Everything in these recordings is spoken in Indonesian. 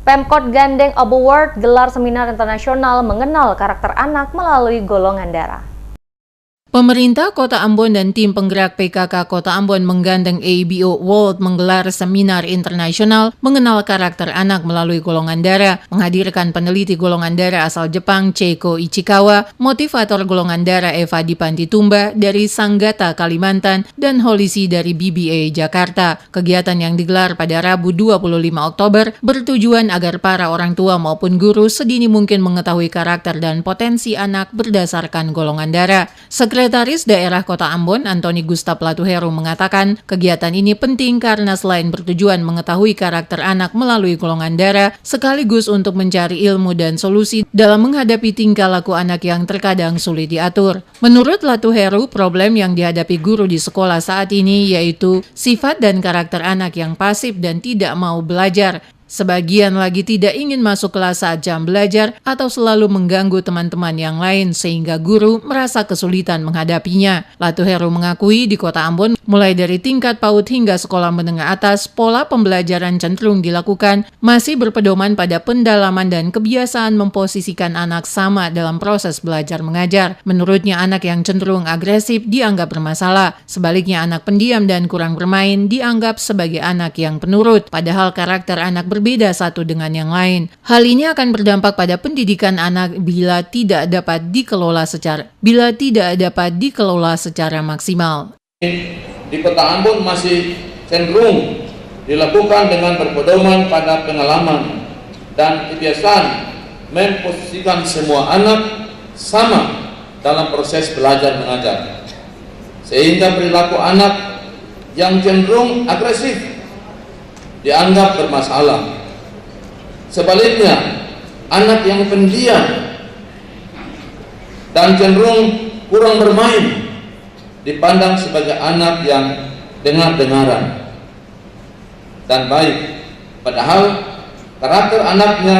Pemkot Gandeng Award gelar seminar internasional mengenal karakter anak melalui golongan darah. Pemerintah Kota Ambon dan tim penggerak PKK Kota Ambon menggandeng ABO World menggelar seminar internasional mengenal karakter anak melalui golongan darah, menghadirkan peneliti golongan darah asal Jepang Cheiko Ichikawa, motivator golongan darah Eva Dipantitumba dari Sanggata Kalimantan, dan Holisi dari BBA Jakarta. Kegiatan yang digelar pada Rabu 25 Oktober bertujuan agar para orang tua maupun guru sedini mungkin mengetahui karakter dan potensi anak berdasarkan golongan darah. Sekretaris Daerah Kota Ambon, Antoni Gustaf Latuheru mengatakan, kegiatan ini penting karena selain bertujuan mengetahui karakter anak melalui golongan darah, sekaligus untuk mencari ilmu dan solusi dalam menghadapi tingkah laku anak yang terkadang sulit diatur. Menurut Latuheru, problem yang dihadapi guru di sekolah saat ini yaitu sifat dan karakter anak yang pasif dan tidak mau belajar. Sebagian lagi tidak ingin masuk kelas saat jam belajar atau selalu mengganggu teman-teman yang lain sehingga guru merasa kesulitan menghadapinya. Latuheru mengakui di Kota Ambon mulai dari tingkat PAUD hingga sekolah menengah atas, pola pembelajaran cenderung dilakukan masih berpedoman pada pendalaman dan kebiasaan memposisikan anak sama dalam proses belajar mengajar. Menurutnya anak yang cenderung agresif dianggap bermasalah, sebaliknya anak pendiam dan kurang bermain dianggap sebagai anak yang penurut, padahal karakter anak berbeda satu dengan yang lain. Hal ini akan berdampak pada pendidikan anak bila tidak dapat dikelola secara maksimal. Di Kota Ambon masih cenderung dilakukan dengan berpedoman pada pengalaman dan kebiasaan memposisikan semua anak sama dalam proses belajar mengajar, sehingga perilaku anak yang cenderung agresif dianggap bermasalah. Sebaliknya, anak yang pendiam dan cenderung kurang bermain dipandang sebagai anak yang dengar-dengaran dan baik. Padahal karakter anaknya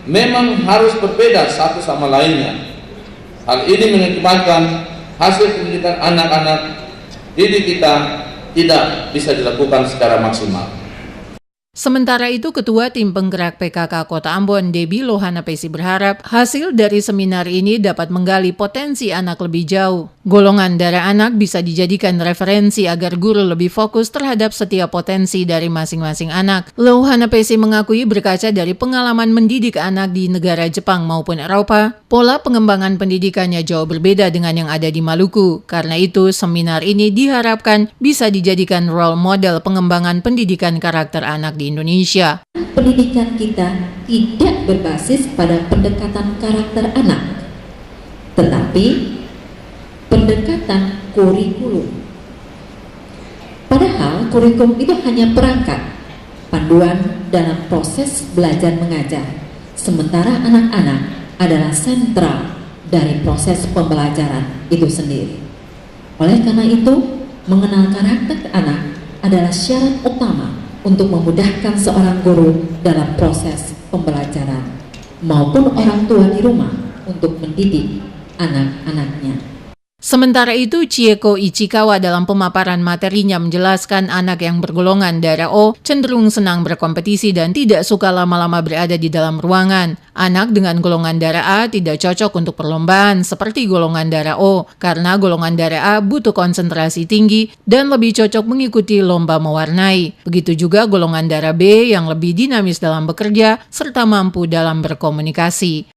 memang harus berbeda satu sama lainnya. Hal ini mengakibatkan hasil pendidikan anak-anak didik kita tidak bisa dilakukan secara maksimal. Sementara itu, Ketua Tim Penggerak PKK Kota Ambon, Debbie Lohana-Pesi berharap hasil dari seminar ini dapat menggali potensi anak lebih jauh. Golongan darah anak bisa dijadikan referensi agar guru lebih fokus terhadap setiap potensi dari masing-masing anak. Lohana-Pesi mengakui berkaca dari pengalaman mendidik anak di negara Jepang maupun Eropa, pola pengembangan pendidikannya jauh berbeda dengan yang ada di Maluku. Karena itu, seminar ini diharapkan bisa dijadikan role model pengembangan pendidikan karakter anak di Indonesia. Pendidikan kita tidak berbasis pada pendekatan karakter anak, tetapi pendekatan kurikulum. Padahal kurikulum itu hanya perangkat, panduan dalam proses belajar mengajar, sementara anak-anak adalah sentral dari proses pembelajaran itu sendiri. Oleh karena itu, mengenal karakter anak adalah syarat utama untuk memudahkan seorang guru dalam proses pembelajaran maupun orang tua di rumah untuk mendidik anak-anaknya. Sementara itu, Cheiko Ichikawa dalam pemaparan materinya menjelaskan anak yang bergolongan darah O cenderung senang berkompetisi dan tidak suka lama-lama berada di dalam ruangan. Anak dengan golongan darah A tidak cocok untuk perlombaan seperti golongan darah O, karena golongan darah A butuh konsentrasi tinggi dan lebih cocok mengikuti lomba mewarnai. Begitu juga golongan darah B yang lebih dinamis dalam bekerja serta mampu dalam berkomunikasi.